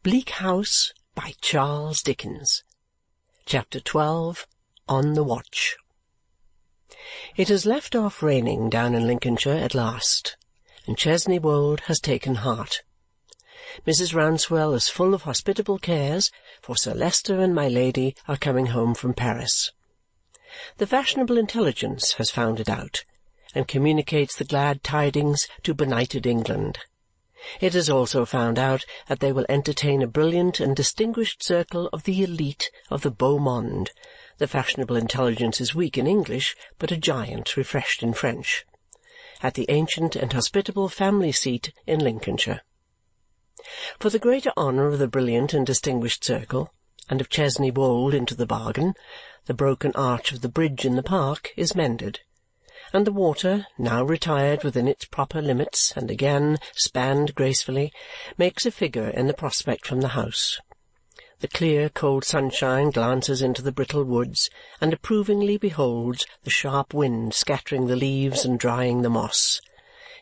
Bleak House by Charles Dickens. Chapter 12. On the Watch. It has left off raining down in Lincolnshire at last, and Chesney Wold has taken heart. Mrs. Rouncewell is full of hospitable cares, for Sir Leicester and my Lady are coming home from Paris. The fashionable intelligence has found it out, and communicates the glad tidings to benighted England. It has also found out that they will entertain a brilliant and distinguished circle of the elite of the beau monde. The fashionable intelligence is weak in English, but a giant refreshed in French, at the ancient and hospitable family seat in Lincolnshire. For the greater honour of the brilliant and distinguished circle, and of Chesney Wold into the bargain, the broken arch of the bridge in the park is mended, and the water, now retired within its proper limits and again spanned gracefully, makes a figure in the prospect from the house. The clear cold sunshine glances into the brittle woods and approvingly beholds the sharp wind scattering the leaves and drying the moss.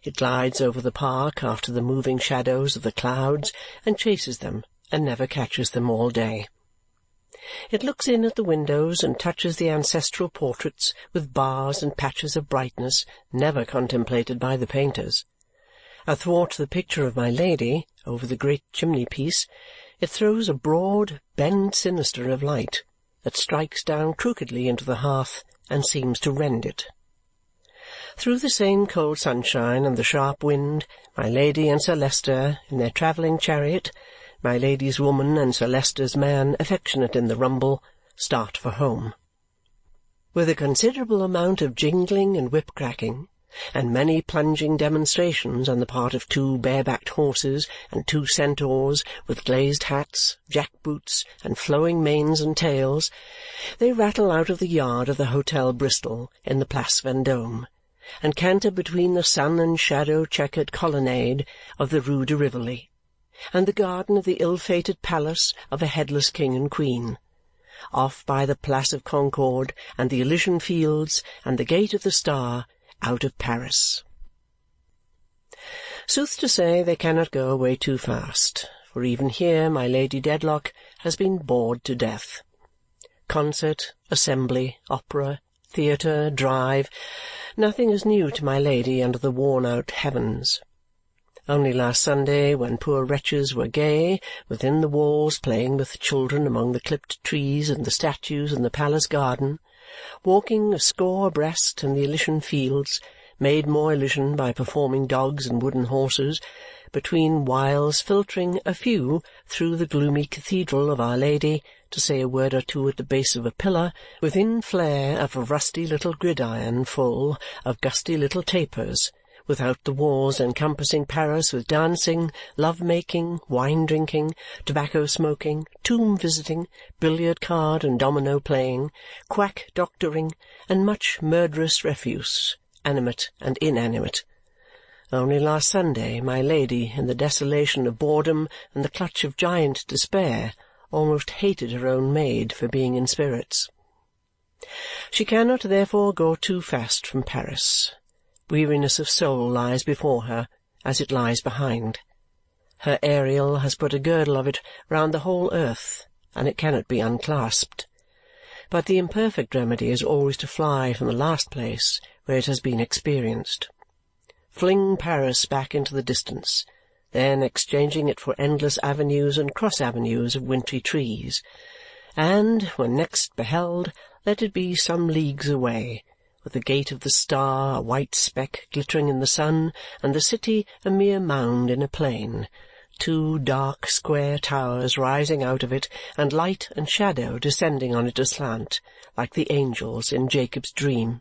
It glides over the park after the moving shadows of the clouds and chases them and never catches them all day. It looks in at the windows and touches the ancestral portraits with bars and patches of brightness never contemplated by the painters. Athwart the picture of my Lady, over the great chimney-piece, it throws a broad bend sinister of light that strikes down crookedly into the hearth and seems to rend it. Through the same cold sunshine and the sharp wind, my Lady and Sir Leicester, in their travelling chariot, my Lady's woman and Sir Leicester's man affectionate in the rumble, start for home. With a considerable amount of jingling and whip-cracking, and many plunging demonstrations on the part of 2 bare-backed horses and 2 centaurs with glazed hats, jack-boots, and flowing manes and tails, they rattle out of the yard of the Hotel Bristol in the Place Vendôme, and canter between the sun and shadow-checkered colonnade of the Rue de Rivoli and the garden of the ill-fated palace of a headless king and queen, off by the Place of Concorde and the Elysian Fields and the Gate of the Star, out of Paris. Sooth to say, they cannot go away too fast, for even here my Lady Dedlock has been bored to death. Concert, assembly, opera, theatre, drive, nothing is new to my Lady under the worn-out heavens. Only last Sunday, when poor wretches were gay within the walls playing with children among the clipped trees and the statues in the palace garden, walking a score abreast in the Elysian Fields, made more Elysian by performing dogs and wooden horses, between whiles filtering a few through the gloomy cathedral of Our Lady to say a word or two at the base of a pillar, within flare of a rusty little gridiron full of gusty little tapers, without the walls encompassing Paris with dancing, love-making, wine-drinking, tobacco-smoking, tomb-visiting, billiard-card and domino-playing, quack-doctoring, and much murderous refuse, animate and inanimate. Only last Sunday my Lady, in the desolation of boredom and the clutch of giant despair, almost hated her own maid for being in spirits. She cannot, therefore, go too fast from Paris. Weariness of soul lies before her, as it lies behind. Her Ariel has put a girdle of it round the whole earth, and it cannot be unclasped. But the imperfect remedy is always to fly from the last place where it has been experienced. Fling Paris back into the distance, then exchanging it for endless avenues and cross-avenues of wintry trees, and, when next beheld, let it be some leagues away, with the Gate of the Star a white speck glittering in the sun, and the city a mere mound in a plain, 2 dark square towers rising out of it, and light and shadow descending on it aslant, like the angels in Jacob's dream.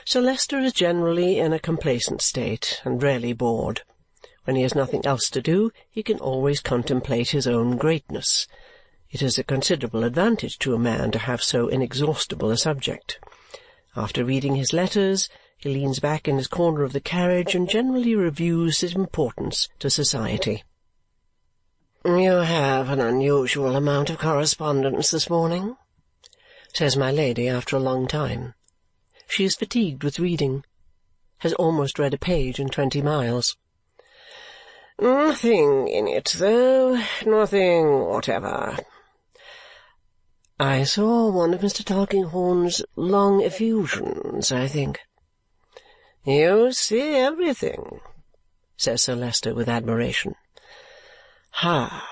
Sir Leicester is generally in a complacent state, and rarely bored. When he has nothing else to do, he can always contemplate his own greatness. It is a considerable advantage to a man to have so inexhaustible a subject. After reading his letters, he leans back in his corner of the carriage and generally reviews his importance to society. "You have an unusual amount of correspondence this morning," says my Lady after a long time. She is fatigued with reading, has almost read a page in 20 miles. "Nothing in it, though. Nothing whatever." "I saw one of Mr. Tulkinghorn's long effusions, I think." "You see everything," says Sir Leicester with admiration. "Ha!"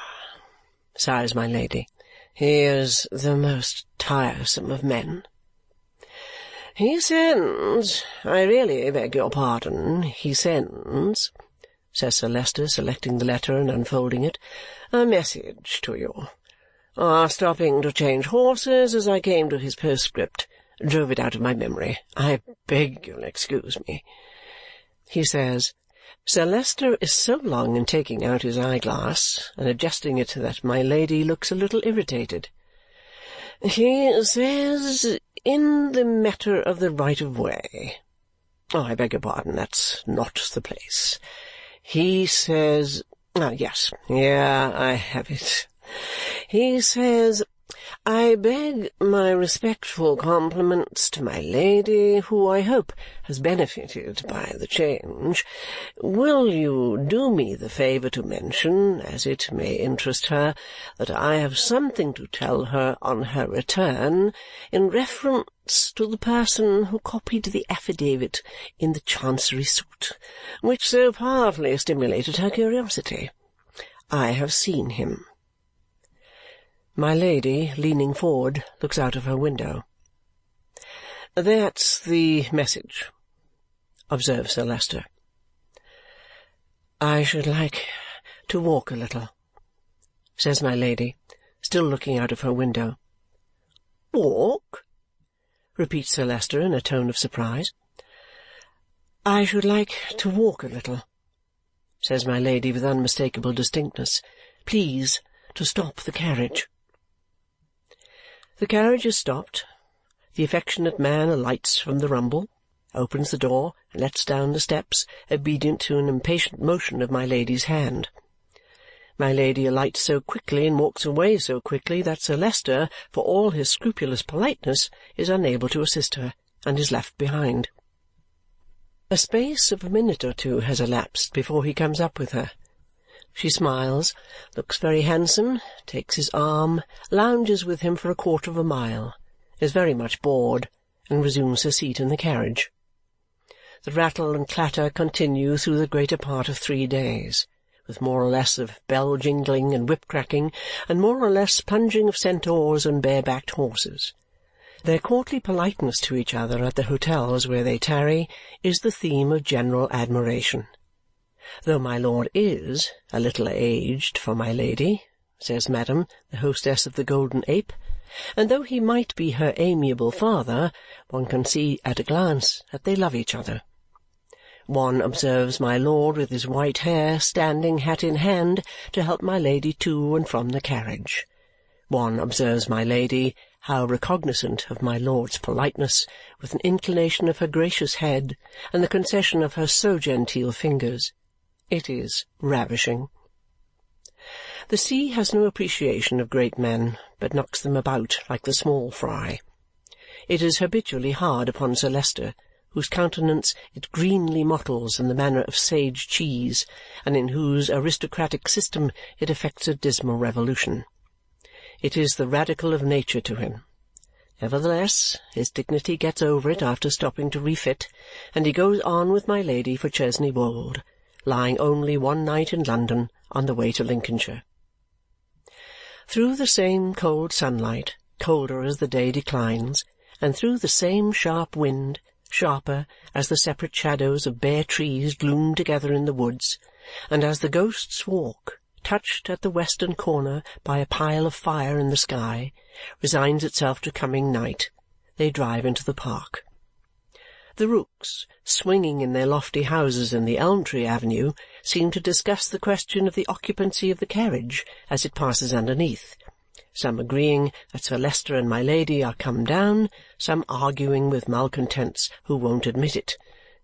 sighs my Lady. "He is the most tiresome of men." "He sends, I really beg your pardon, he sends," says Sir Leicester, selecting the letter and unfolding it, "a message to you. Stopping to change horses as I came to his postscript. Drove it out of my memory. I beg you'll excuse me," he says. Sir Leicester is so long in taking out his eyeglass and adjusting it that my Lady looks a little irritated. "He says, in the matter of the right-of-way. I beg your pardon, that's not the place. He says, yes, here I have it. He says, 'I beg my respectful compliments to my Lady, who I hope has benefited by the change. Will you do me the favour to mention, as it may interest her, that I have something to tell her on her return in reference to the person who copied the affidavit in the Chancery suit, which so powerfully stimulated her curiosity. I have seen him.'" My Lady, leaning forward, looks out of her window. "That's the message," observes Sir Leicester. "I should like to walk a little," says my Lady, still looking out of her window. "Walk?" repeats Sir Leicester in a tone of surprise. "I should like to walk a little," says my Lady with unmistakable distinctness. "Please to stop the carriage." The carriage is stopped. The affectionate man alights from the rumble, opens the door, and lets down the steps, obedient to an impatient motion of my Lady's hand. My Lady alights so quickly and walks away so quickly that Sir Leicester, for all his scrupulous politeness, is unable to assist her, and is left behind. A space of a minute or two has elapsed before he comes up with her. She smiles, looks very handsome, takes his arm, lounges with him for a quarter of a mile, is very much bored, and resumes her seat in the carriage. The rattle and clatter continue through the greater part of 3 days, with more or less of bell-jingling and whip-cracking, and more or less plunging of centaurs and bare-backed horses. Their courtly politeness to each other at the hotels where they tarry is the theme of general admiration. Though my lord is a little aged for my Lady, says Madam, the hostess of the Golden Ape, and though he might be her amiable father, one can see at a glance that they love each other. One observes my lord with his white hair standing hat in hand to help my Lady to and from the carriage. One observes my Lady, how recognizant of my lord's politeness, with an inclination of her gracious head and the concession of her so genteel fingers. It is ravishing. The sea has no appreciation of great men, but knocks them about like the small fry. It is habitually hard upon Sir Leicester, whose countenance it greenly mottles in the manner of sage cheese, and in whose aristocratic system it effects a dismal revolution. It is the radical of nature to him. Nevertheless, his dignity gets over it after stopping to refit, and he goes on with my Lady for Chesney Wold, lying only one night in London on the way to Lincolnshire. Through the same cold sunlight, colder as the day declines, and through the same sharp wind, sharper as the separate shadows of bare trees gloom together in the woods, and as the ghosts walk, touched at the western corner by a pile of fire in the sky, resigns itself to coming night, they drive into the park. The rooks, swinging in their lofty houses in the elm-tree avenue, seem to discuss the question of the occupancy of the carriage as it passes underneath, some agreeing that Sir Leicester and my Lady are come down, some arguing with malcontents who won't admit it,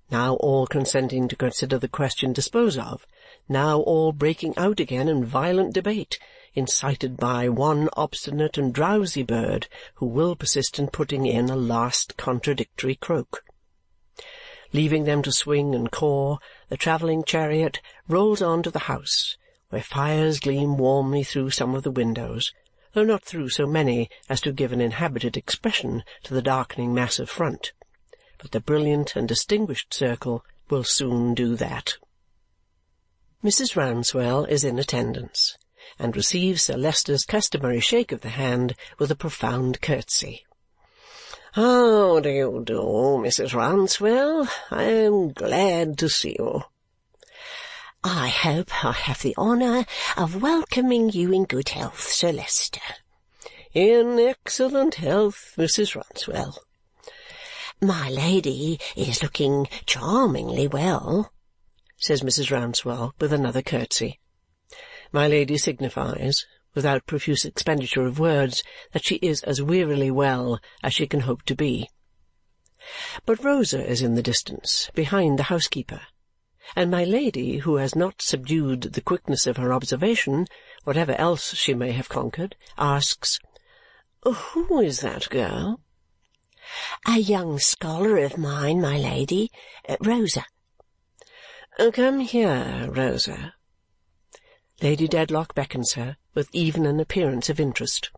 now all consenting to consider the question disposed of, now all breaking out again in violent debate, incited by one obstinate and drowsy bird who will persist in putting in a last contradictory croak. Leaving them to swing and caw, the travelling chariot rolls on to the house, where fires gleam warmly through some of the windows, though not through so many as to give an inhabited expression to the darkening mass of front. But the brilliant and distinguished circle will soon do that. Mrs. Rouncewell is in attendance, and receives Sir Leicester's customary shake of the hand with a profound curtsy. "How do you do, Mrs. Rouncewell? I am glad to see you." "I hope I have the honour of welcoming you in good health, Sir Leicester." "In excellent health, Mrs. Rouncewell." "My Lady is looking charmingly well," says Mrs. Rouncewell with another curtsy. My Lady signifies, without profuse expenditure of words, that she is as wearily well as she can hope to be. But Rosa is in the distance, behind the housekeeper, and my Lady, who has not subdued the quickness of her observation, whatever else she may have conquered, asks, "Who is that girl?" "A young scholar of mine, my Lady, Rosa." "Come here, Rosa." Lady Dedlock beckons her with even an appearance of interest.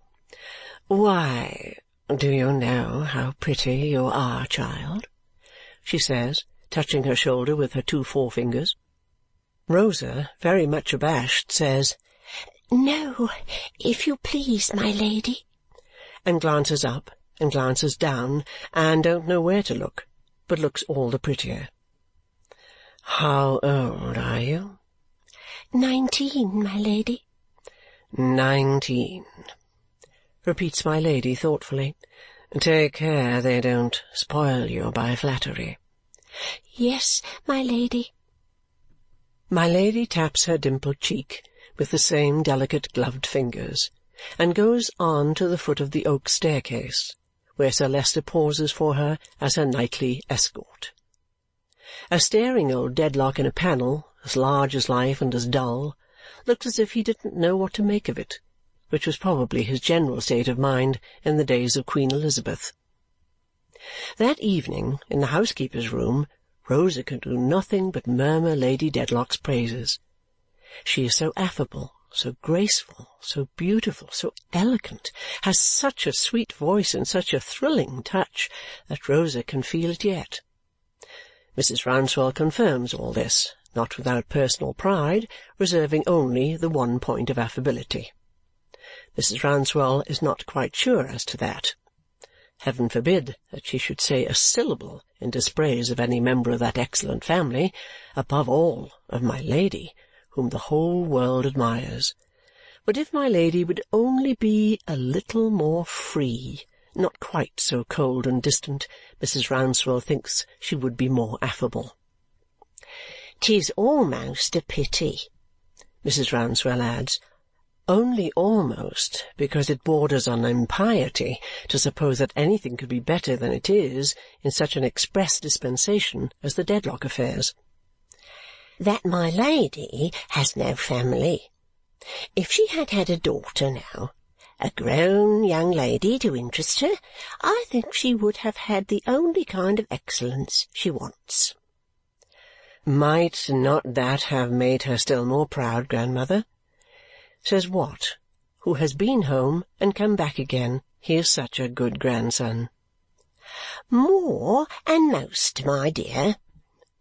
"Why, do you know how pretty you are, child?" she says, touching her shoulder with her 2 forefingers. Rosa, very much abashed, says, "No, if you please, my Lady," and glances up and glances down and don't know where to look, but looks all the prettier. "How old are you?" 19, my Lady." 19, repeats my Lady thoughtfully. "Take care they don't spoil you by flattery." "Yes, my Lady." My Lady taps her dimpled cheek with the same delicate gloved fingers and goes on to the foot of the oak staircase, where Sir Leicester pauses for her as her nightly escort. A staring old Dedlock in a panel, as large as life and as dull, looked as if he didn't know what to make of it, which was probably his general state of mind in the days of Queen Elizabeth. That evening, in the housekeeper's room, Rosa could do nothing but murmur Lady Dedlock's praises. She is so affable, so graceful, so beautiful, so elegant, has such a sweet voice and such a thrilling touch that Rosa can feel it yet. Mrs. Rouncewell confirms all this, not without personal pride, reserving only the one point of affability. Mrs. Rouncewell is not quite sure as to that. Heaven forbid that she should say a syllable in dispraise of any member of that excellent family, above all of my Lady, whom the whole world admires. But if my Lady would only be a little more free, not quite so cold and distant, Mrs. Rouncewell thinks she would be more affable. "'Tis almost a pity," Mrs. Rouncewell adds, only almost, because it borders on impiety to suppose that anything could be better than it is in such an express dispensation as the Dedlock affairs. "that my Lady has no family. If she had had a daughter now, a grown young lady to interest her, I think she would have had the only kind of excellence she wants." "Might not that have made her still more proud, grandmother?" Says Watt, who has been home and come back again, he is such a good grandson. "More and most, my dear,"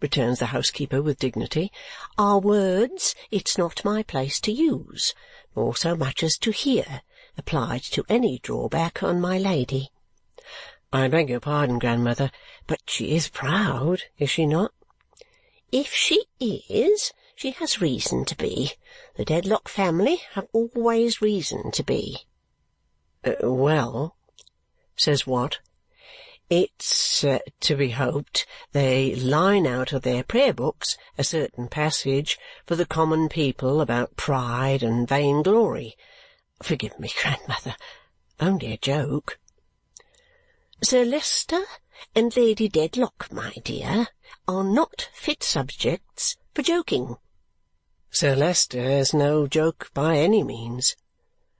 returns the housekeeper with dignity, "are words it's not my place to use, nor so much as to hear, applied to any drawback on my Lady." "I beg your pardon, grandmother, but she is proud, is she not?" "If she is, she has reason to be. The Dedlock family have always reason to be." Well," says Watt, "it's to be hoped they line out of their prayer-books a certain passage for the common people about pride and vainglory. Forgive me, grandmother, only a joke." "Sir Leicester and Lady Dedlock, my dear, are not fit subjects for joking." "Sir Leicester is no joke by any means,"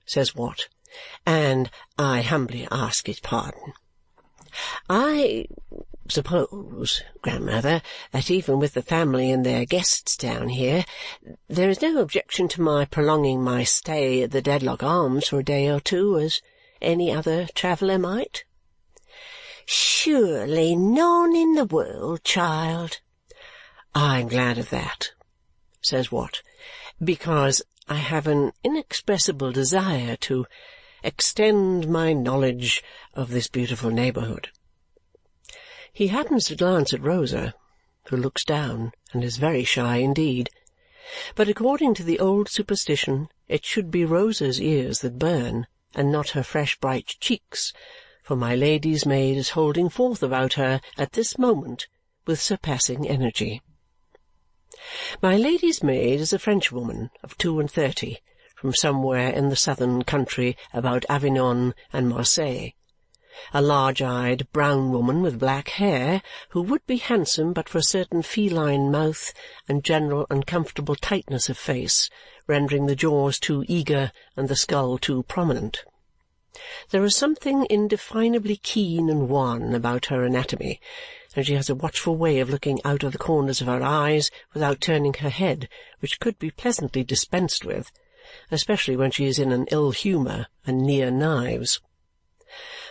says Watt, "and I humbly ask his pardon. I suppose, grandmother, that even with the family and their guests down here, there is no objection to my prolonging my stay at the Dedlock Arms for a day or two, as any other traveller might?" "Surely none in the world, child." "I'm glad of that," says Watt, "because I have an inexpressible desire to extend my knowledge of this beautiful neighbourhood." He happens to glance at Rosa, who looks down and is very shy indeed. But according to the old superstition, it should be Rosa's ears that burn, and not her fresh bright cheeks, for my lady's maid is holding forth about her at this moment with surpassing energy. My lady's maid is a Frenchwoman of 32, from somewhere in the southern country about Avignon and Marseille, a large-eyed brown woman with black hair, who would be handsome but for a certain feline mouth and general uncomfortable tightness of face, rendering the jaws too eager and the skull too prominent. There is something indefinably keen and wan about her anatomy, and she has a watchful way of looking out of the corners of her eyes without turning her head, which could be pleasantly dispensed with, especially when she is in an ill humour and near knives.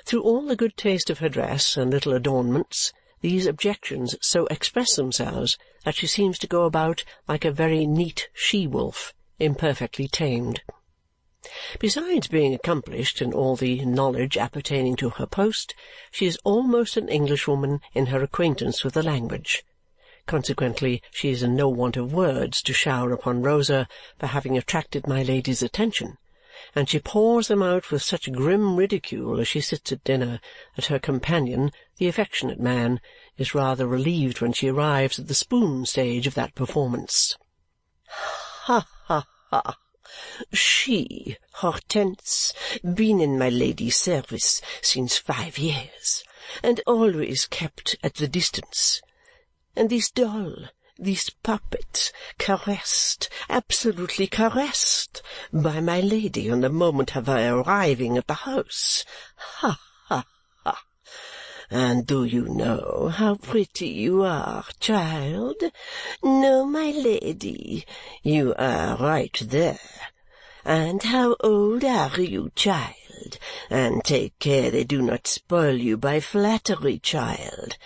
Through all the good taste of her dress and little adornments, these objections so express themselves that she seems to go about like a very neat she-wolf, imperfectly tamed. Besides being accomplished in all the knowledge appertaining to her post, she is almost an Englishwoman in her acquaintance with the language. Consequently, she is in no want of words to shower upon Rosa for having attracted my lady's attention, and she pours them out with such grim ridicule as she sits at dinner that her companion, the affectionate man, is rather relieved when she arrives at the spoon stage of that performance. "Ha, ha, ha! She, Hortense, been in my lady's service since 5 years, and always kept at the distance. And this doll, this puppet, caressed, absolutely caressed, by my lady on the moment of her arriving at the house. Ha, ha, ha! And do you know how pretty you are, child? No, my lady, you are right there. And how old are you, child? And take care they do not spoil you by flattery, child.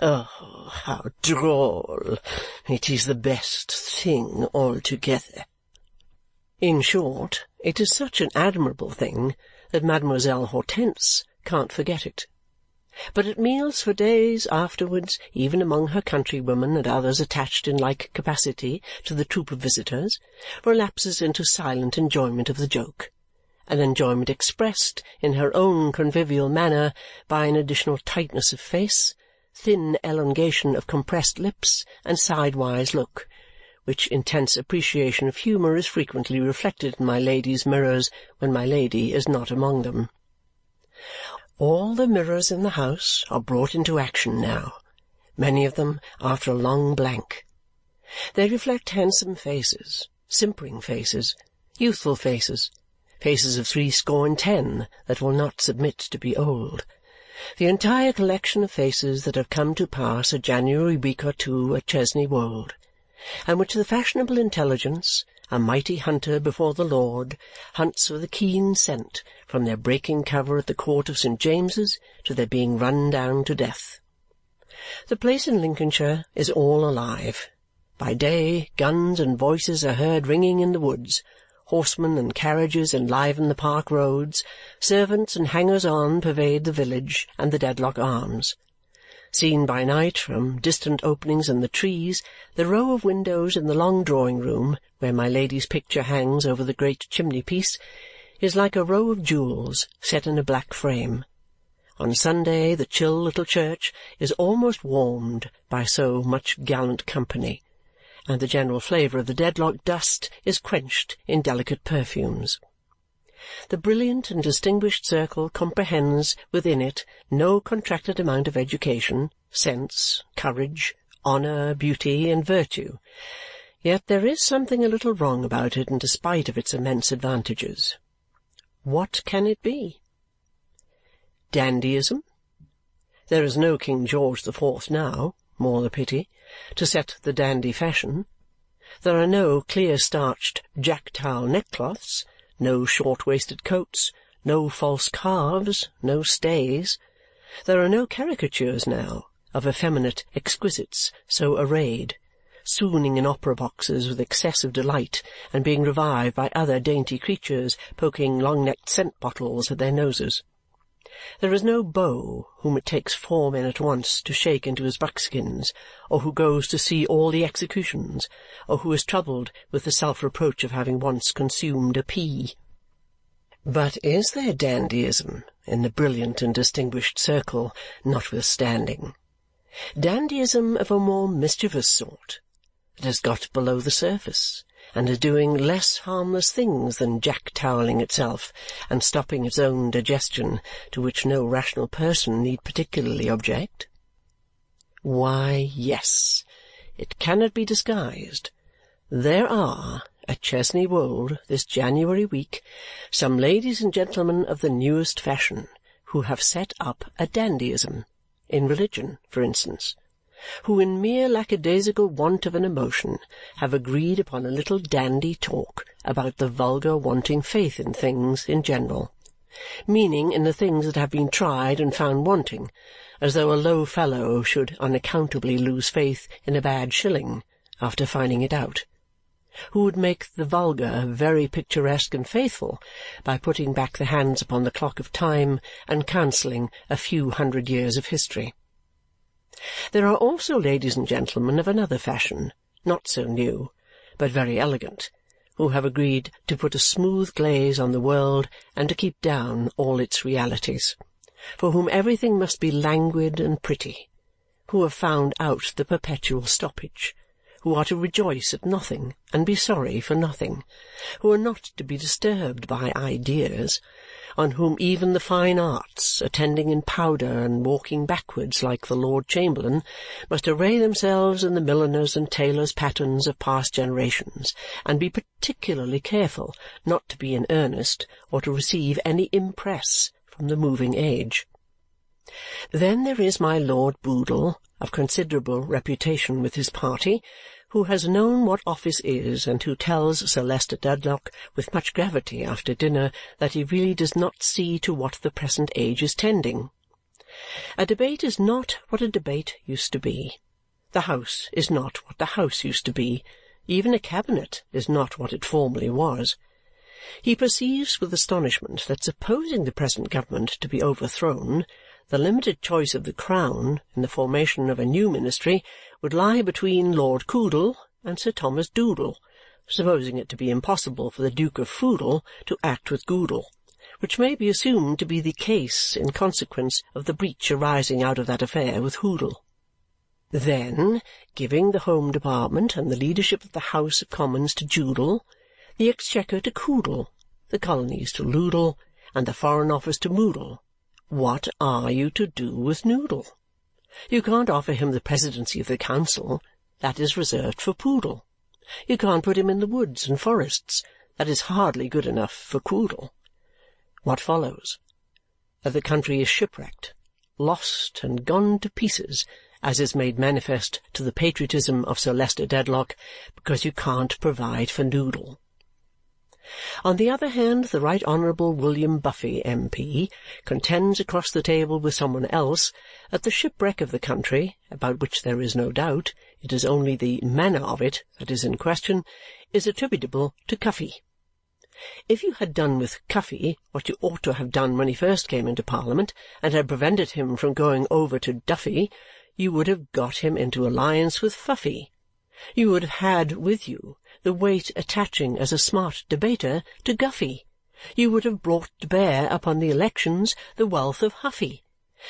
Oh, how droll! It is the best thing altogether." In short, it is such an admirable thing that Mademoiselle Hortense can't forget it. But at meals for days afterwards, even among her countrywomen and others attached in like capacity to the troop of visitors, relapses into silent enjoyment of the joke, an enjoyment expressed in her own convivial manner by an additional tightness of face, thin elongation of compressed lips, and sidewise look, which intense appreciation of humour is frequently reflected in my lady's mirrors when my lady is not among them. All the mirrors in the house are brought into action now, many of them after a long blank. They reflect handsome faces, simpering faces, youthful faces, faces of 70 that will not submit to be old, the entire collection of faces that have come to pass a January week or two at Chesney Wold, and which the fashionable intelligence, a mighty hunter before the Lord, hunts with a keen scent from their breaking cover at the court of St. James's to their being run down to death. The place in Lincolnshire is all alive. By day, guns and voices are heard ringing in the woods, horsemen and carriages enliven the park roads, servants and hangers-on pervade the village and the Dedlock Arms. Seen by night from distant openings in the trees, the row of windows in the long drawing-room, where my lady's picture hangs over the great chimney-piece, is like a row of jewels set in a black frame. On Sunday the chill little church is almost warmed by so much gallant company, and the general flavour of the Dedlock dust is quenched in delicate perfumes. The brilliant and distinguished circle comprehends within it no contracted amount of education, sense, courage, honour, beauty, and virtue. Yet there is something a little wrong about it in despite of its immense advantages. What can it be? Dandyism? There is no King George the Fourth now, more the pity, to set the dandy fashion. There are no clear-starched jack-towel neckcloths, no short-waisted coats, no false calves, no stays. There are no caricatures now of effeminate exquisites so arrayed, swooning in opera-boxes with excessive delight and being revived by other dainty creatures poking long-necked scent-bottles at their noses. There is no beau whom it takes 4 men at once to shake into his buckskins, or who goes to see all the executions, or who is troubled with the self-reproach of having once consumed a pea. But is there dandyism in the brilliant and distinguished circle notwithstanding? Dandyism of a more mischievous sort, that has got below the surface and is doing less harmless things than jack-toweling itself and stopping its own digestion, to which no rational person need particularly object? Why, yes, it cannot be disguised. There are, at Chesney Wold this January week, some ladies and gentlemen of the newest fashion who have set up a dandyism, in religion, for instance, who in mere lackadaisical want of an emotion have agreed upon a little dandy talk about the vulgar wanting faith in things in general, meaning in the things that have been tried and found wanting, as though a low fellow should unaccountably lose faith in a bad shilling after finding it out, who would make the vulgar very picturesque and faithful by putting back the hands upon the clock of time and cancelling a few 100 years of history. There are also ladies and gentlemen of another fashion, not so new, but very elegant, who have agreed to put a smooth glaze on the world and to keep down all its realities, for whom everything must be languid and pretty, who have found out the perpetual stoppage, who are to rejoice at nothing and be sorry for nothing, who are not to be disturbed by ideas, on whom even the fine arts, attending in powder and walking backwards like the Lord Chamberlain, must array themselves in the milliners' and tailors' patterns of past generations, and be particularly careful not to be in earnest or to receive any impress from the moving age. Then there is my Lord Boodle, of considerable reputation with his party, who has known what office is and who tells Sir Leicester Dedlock with much gravity after dinner that he really does not see to what the present age is tending. A debate is not what a debate used to be. The House is not what the House used to be. Even a cabinet is not what it formerly was. He perceives with astonishment that supposing the present government to be overthrown, the limited choice of the Crown in the formation of a new ministry would lie between Lord Coodle and Sir Thomas Doodle, supposing it to be impossible for the Duke of Foodle to act with Goodle, which may be assumed to be the case in consequence of the breach arising out of that affair with Hoodle. Then, giving the Home Department and the leadership of the House of Commons to Joodle, the Exchequer to Coodle, the Colonies to Loodle, and the Foreign Office to Moodle, what are you to do with Noodle? You can't offer him the presidency of the council. That is reserved for Poodle. You can't put him in the woods and forests. That is hardly good enough for Coodle. What follows? That the country is shipwrecked, lost, and gone to pieces, as is made manifest to the patriotism of Sir Leicester Dedlock, because you can't provide for Noodle. On the other hand, the Right Honourable William Buffy, M.P., contends across the table with someone else that the shipwreck of the country, about which there is no doubt, it is only the manner of it that is in question, is attributable to Cuffy. If you had done with Cuffy what you ought to have done when he first came into Parliament, and had prevented him from going over to Duffy, you would have got him into alliance with Fuffy. You would have had with you the weight attaching as a smart debater to Guffy. You would have brought to bear upon the elections the wealth of Huffy.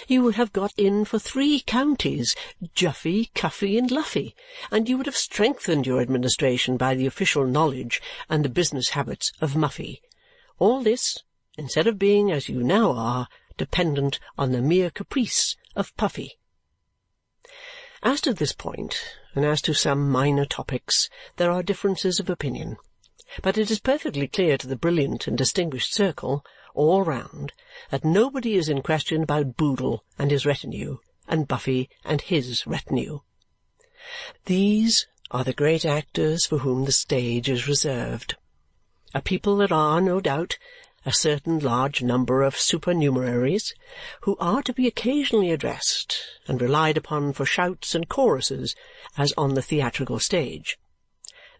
You would have got in for 3 counties, Juffy, Cuffy, and Luffy, and you would have strengthened your administration by the official knowledge and the business habits of Muffy. All this, instead of being, as you now are, dependent on the mere caprice of Puffy. As to this point, and as to some minor topics, there are differences of opinion, but it is perfectly clear to the brilliant and distinguished circle all round, that nobody is in question about Boodle and his retinue, and Buffy and his retinue. These are the great actors for whom the stage is reserved. A people that are, no doubt, a certain large number of supernumeraries who are to be occasionally addressed and relied upon for shouts and choruses as on the theatrical stage.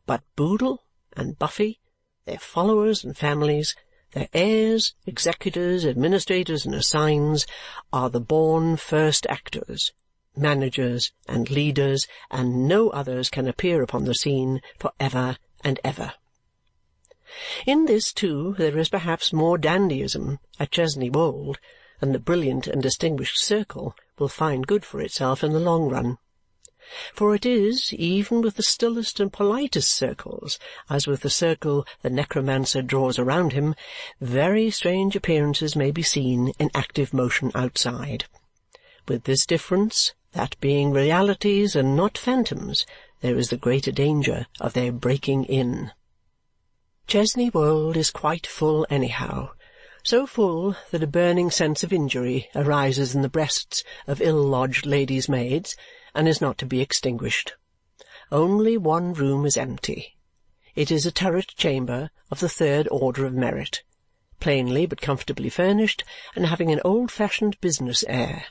But Boodle and Buffy, their followers and families, their heirs, executors, administrators, and assigns, are the born first actors, managers, and leaders, and no others can appear upon the scene for ever and ever. In this, too, there is perhaps more dandyism at Chesney Wold than the brilliant and distinguished circle will find good for itself in the long run. For it is, even with the stillest and politest circles, as with the circle the necromancer draws around him, very strange appearances may be seen in active motion outside. With this difference, that being realities and not phantoms, there is the greater danger of their breaking in. Chesney Wold is quite full anyhow, so full that a burning sense of injury arises in the breasts of ill-lodged ladies' maids, and is not to be extinguished. Only one room is empty. It is a turret chamber of the third order of merit, plainly but comfortably furnished, and having an old-fashioned business air.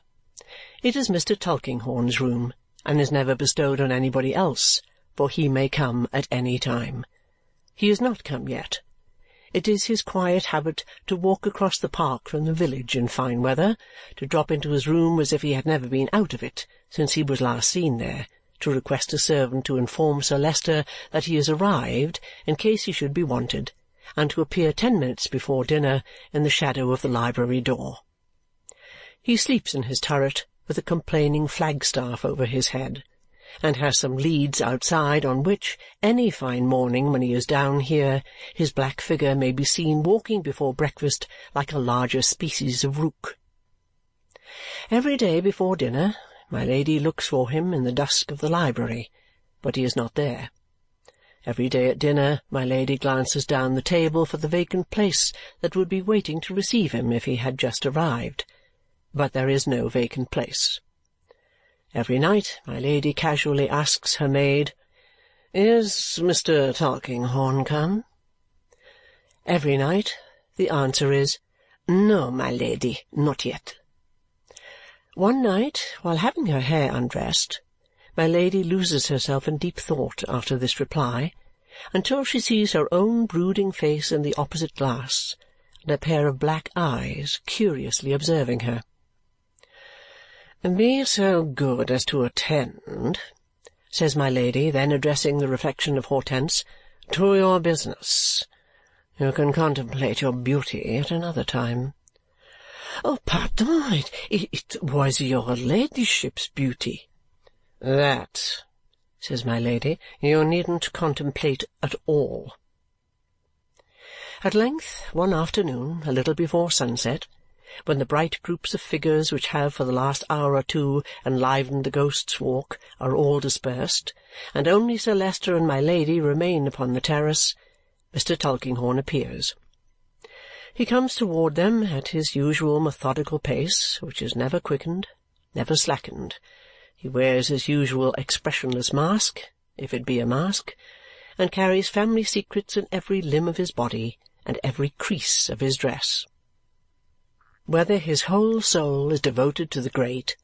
It is Mr. Tulkinghorn's room, and is never bestowed on anybody else, for he may come at any time. He is not come yet. It is his quiet habit to walk across the park from the village in fine weather, to drop into his room as if he had never been out of it since he was last seen there, to request a servant to inform Sir Leicester that he is arrived in case he should be wanted, and to appear 10 minutes before dinner in the shadow of the library door. He sleeps in his turret with a complaining flagstaff over his head, and has some leads outside on which, any fine morning when he is down here, his black figure may be seen walking before breakfast like a larger species of rook. Every day before dinner, my Lady looks for him in the dusk of the library, but he is not there. Every day at dinner, my Lady glances down the table for the vacant place that would be waiting to receive him if he had just arrived, but there is no vacant place. Every night my Lady casually asks her maid, "Is Mr. Tulkinghorn come?" Every night the answer is, "No, my Lady, not yet." One night, while having her hair undressed, my Lady loses herself in deep thought after this reply, until she sees her own brooding face in the opposite glass, and a pair of black eyes curiously observing her. "Be so good as to attend," says my Lady, then addressing the reflection of Hortense, "to your business. You can contemplate your beauty at another time." "Oh, pardon, it was your ladyship's beauty." "That," says my Lady, "you needn't contemplate at all." At length, one afternoon, a little before sunset, when the bright groups of figures which have for the last hour or two enlivened the Ghost's Walk are all dispersed, and only Sir Leicester and my Lady remain upon the terrace, Mr. Tulkinghorn appears. He comes toward them at his usual methodical pace, which is never quickened, never slackened. He wears his usual expressionless mask, if it be a mask, and carries family secrets in every limb of his body and every crease of his dress. Whether his whole soul is devoted to the great,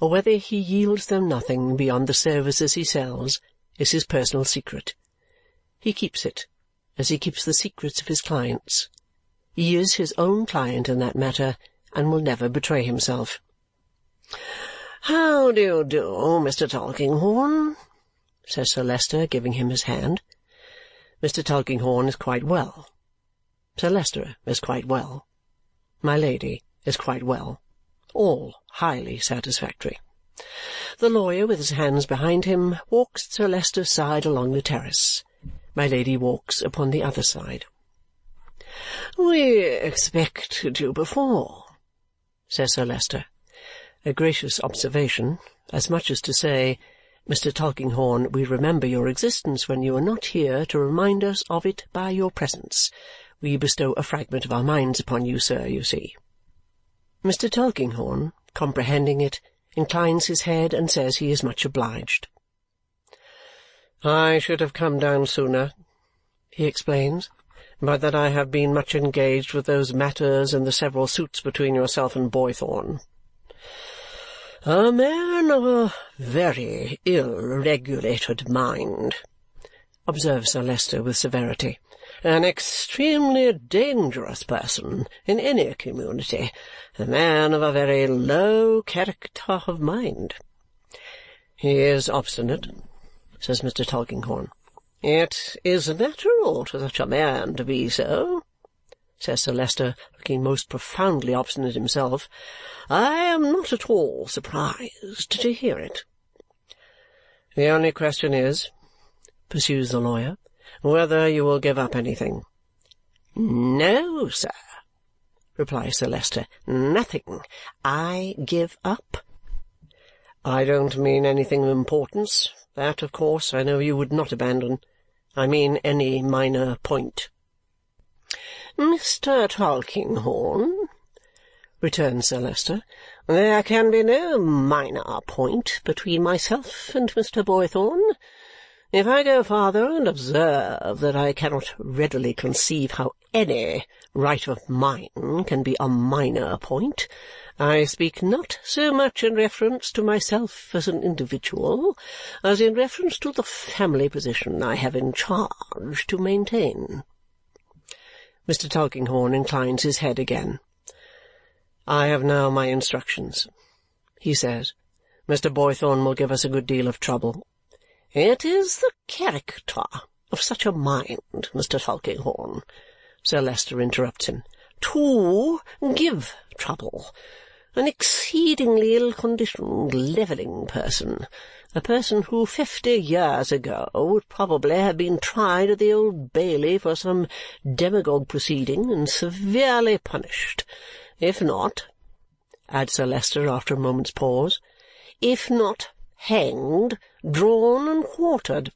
or whether he yields them nothing beyond the services he sells, is his personal secret. He keeps it, as he keeps the secrets of his clients. He is his own client in that matter, and will never betray himself. "How do you do, Mr. Tulkinghorn?" says Sir Leicester, giving him his hand. Mr. Tulkinghorn is quite well. Sir Leicester is quite well. My Lady is quite well. All highly satisfactory. The lawyer, with his hands behind him, walks at Sir Leicester's side along the terrace. My Lady walks upon the other side. "We expected you before," says Sir Leicester. A gracious observation, as much as to say, "Mr. Tulkinghorn, we remember your existence when you are not here to remind us of it by your presence. we bestow a fragment of our minds upon you, sir, you see." Mr. Tulkinghorn, comprehending it, inclines his head and says he is much obliged. "I should have come down sooner," he explains, "but that I have been much engaged with those matters in the several suits between yourself and Boythorn." "A man of a very ill-regulated mind," observes Sir Leicester with severity. "An extremely dangerous person in any community. A man of a very low character of mind." "He is obstinate," says Mr. Tulkinghorn. "It is natural to such a man to be so," says Sir Leicester, looking most profoundly obstinate himself. "I am not at all surprised to hear it." "The only question is," pursues the lawyer, "whether you will give up anything." "No, sir," replies Sir Leicester. "Nothing I give up." "I don't mean anything of importance. That, of course, I know you would not abandon. I mean any minor point." "Mr. Tulkinghorn," returns Sir Leicester, "there can be no minor point between myself and Mr. Boythorn. If I go farther and observe that I cannot readily conceive how any right of mine can be a minor point, I speak not so much in reference to myself as an individual as in reference to the family position I have in charge to maintain." Mr. Tulkinghorn inclines his head again. "I have now my instructions," he says. "Mr. Boythorn will give us a good deal of trouble." "It is the character of such a mind, Mr. Tulkinghorn," Sir Leicester interrupts him, "to give trouble. An exceedingly ill-conditioned, levelling person, a person who 50 years ago would probably have been tried at the Old Bailey for some demagogue proceeding and severely punished. If not," adds Sir Leicester after a moment's pause, "if not hanged, drawn, and quartered."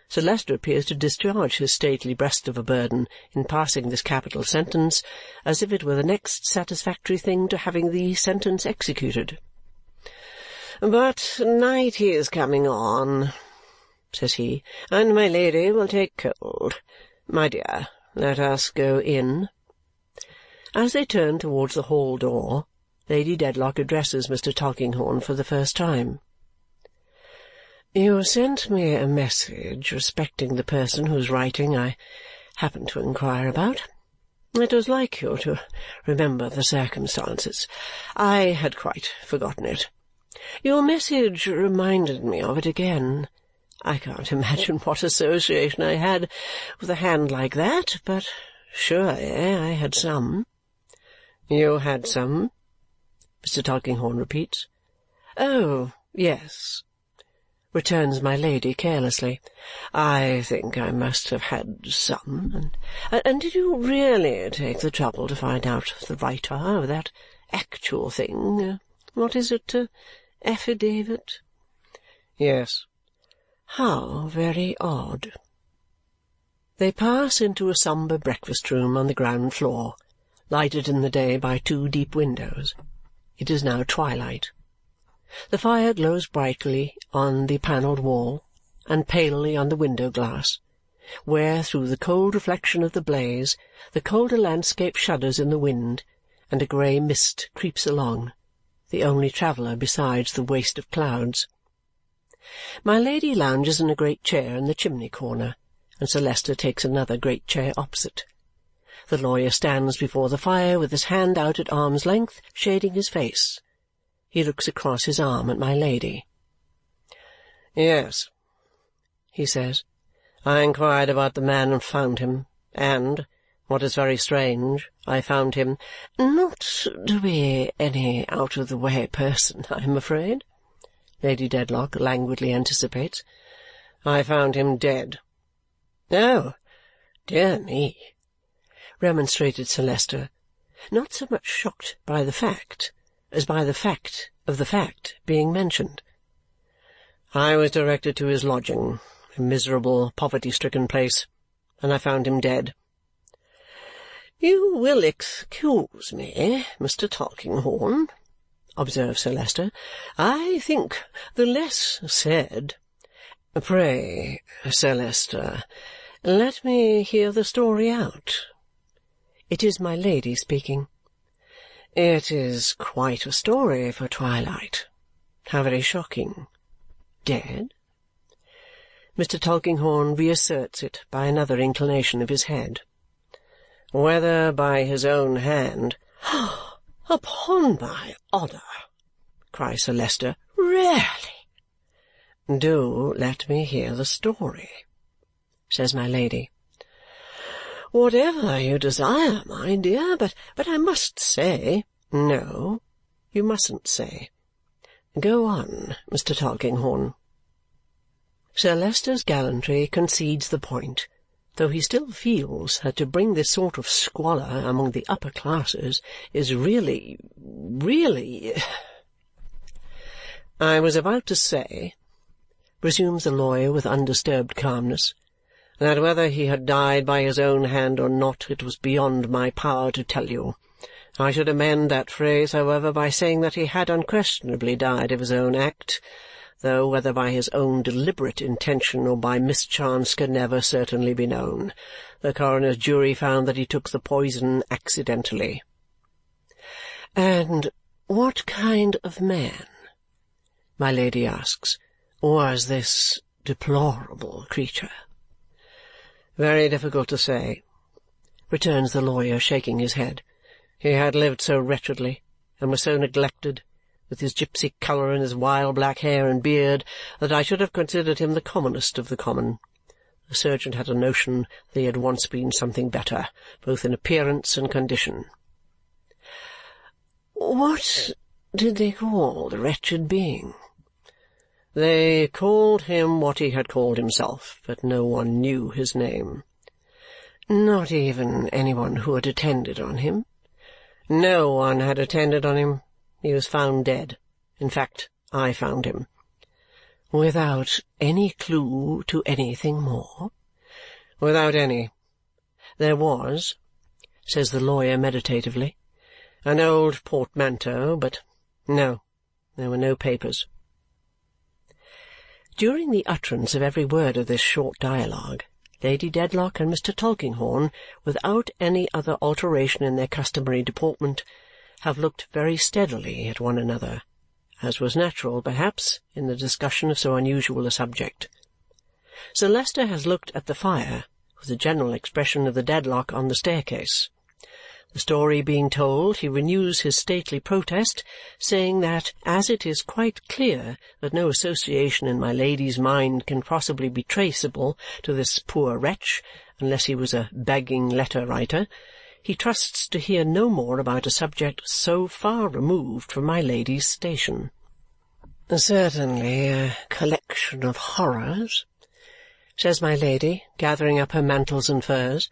Sir Leicester appears to discharge his stately breast of a burden in passing this capital sentence as if it were the next satisfactory thing to having the sentence executed. "But night is coming on," says he, "and my Lady will take cold. My dear, let us go in." As they turn towards the hall door, Lady Dedlock addresses Mr. Tulkinghorn for the first time. "You sent me a message respecting the person whose writing I happened to inquire about. It was like you to remember the circumstances. I had quite forgotten it. Your message reminded me of it again. I can't imagine what association I had with a hand like that, but surely I had some." "You had some?" Mr. Tulkinghorn repeats. "Oh, yes," returns my Lady carelessly. "I think I must have had some. And did you really take the trouble to find out the writer of that actual thing? What is it? Affidavit?" "Yes." "How very odd." They pass into a sombre breakfast-room on the ground floor, lighted in the day by 2 deep windows. It is now twilight. The fire glows brightly on the panelled wall and palely on the window-glass, where, through the cold reflection of the blaze, the colder landscape shudders in the wind, and a grey mist creeps along, the only traveller besides the waste of clouds. My Lady lounges in a great chair in the chimney-corner, and Sir Leicester takes another great chair opposite. The lawyer stands before the fire with his hand out at arm's length, shading his face. He looks across his arm at my Lady. "Yes," he says, "I inquired about the man and found him, and, what is very strange, I found him not to be any out-of-the-way person, I am afraid," Lady Dedlock languidly anticipates. "I found him dead." "Oh, dear me!" remonstrated Sir Leicester, not so much shocked by the fact as by the fact of the fact being mentioned. "I was directed to his lodging, a miserable, poverty-stricken place, and I found him dead. "You will excuse me, Mr. Tulkinghorn," observes Sir Leicester. "I think the less said—" "Pray, Sir Leicester, let me hear the story out." It is my Lady speaking. "It is quite a story for twilight. How very shocking! Dead?" Mr. Tulkinghorn reasserts it by another inclination of his head. "Whether by his own hand—" "Upon my honour!" cries Sir Leicester. "Really!" "Do let me hear the story," says my Lady. "Whatever you desire, my dear, but I must say—" "No, you mustn't say. Go on, Mr. Tulkinghorn." Sir Leicester's gallantry concedes the point, though he still feels that to bring this sort of squalor among the upper classes is really. "I was about to say," resumes the lawyer with undisturbed calmness, "that whether he had died by his own hand or not, it was beyond my power to tell you. I should amend that phrase, however, by saying that he had unquestionably died of his own act, though whether by his own deliberate intention or by mischance can never certainly be known. The coroner's jury found that he took the poison accidentally." "And what kind of man," my Lady asks, "was this deplorable creature?" "Very difficult to say," returns the lawyer, shaking his head. "He had lived so wretchedly, and was so neglected, with his gipsy colour and his wild black hair and beard, that I should have considered him the commonest of the common. The surgeon had a notion that he had once been something better, both in appearance and condition." "What did they call the wretched being?" "They called him what he had called himself, but no one knew his name." "Not even any one who had attended on him?" "No one had attended on him. He was found dead. In fact, I found him." "Without any clue to anything more?" "Without any. There was," says the lawyer meditatively, "an old portmanteau, but no, there were no papers." During the utterance of every word of this short dialogue, Lady Dedlock and Mr. Tulkinghorn, without any other alteration in their customary deportment, have looked very steadily at one another, as was natural, perhaps, in the discussion of so unusual a subject. Sir Leicester has looked at the fire, with the general expression of the Dedlock on the staircase. The story being told, he renews his stately protest, saying that as it is quite clear that no association in my Lady's mind can possibly be traceable to this poor wretch, unless he was a begging letter-writer, he trusts to hear no more about a subject so far removed from my Lady's station. "Certainly a collection of horrors," says my Lady, gathering up her mantles and furs,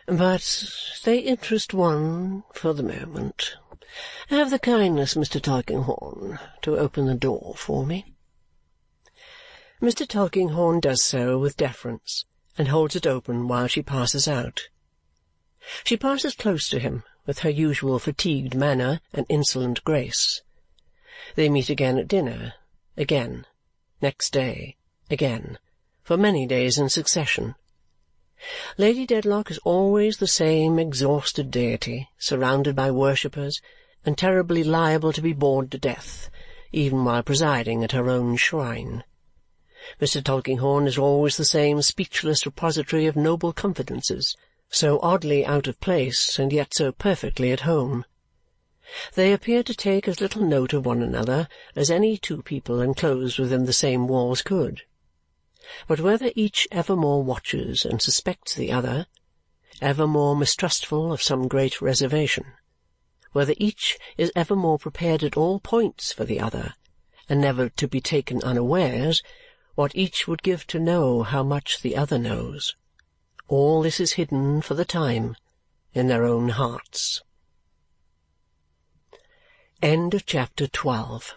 "but they interest one for the moment. Have the kindness, Mr. Tulkinghorn, to open the door for me." Mr. Tulkinghorn does so with deference and holds it open while she passes out. She passes close to him with her usual fatigued manner and insolent grace. They meet again at dinner, again, next day, again, for many days in succession. Lady Dedlock is always the same exhausted deity, surrounded by worshippers, and terribly liable to be bored to death, even while presiding at her own shrine. Mr. Tulkinghorn is always the same speechless repository of noble confidences, so oddly out of place and yet so perfectly at home. They appear to take as little note of one another as any two people enclosed within the same walls could. But whether each ever more watches and suspects the other, ever more mistrustful of some great reservation, whether each is ever more prepared at all points for the other, and never to be taken unawares, what each would give to know how much the other knows, all this is hidden for the time in their own hearts. End of chapter 12.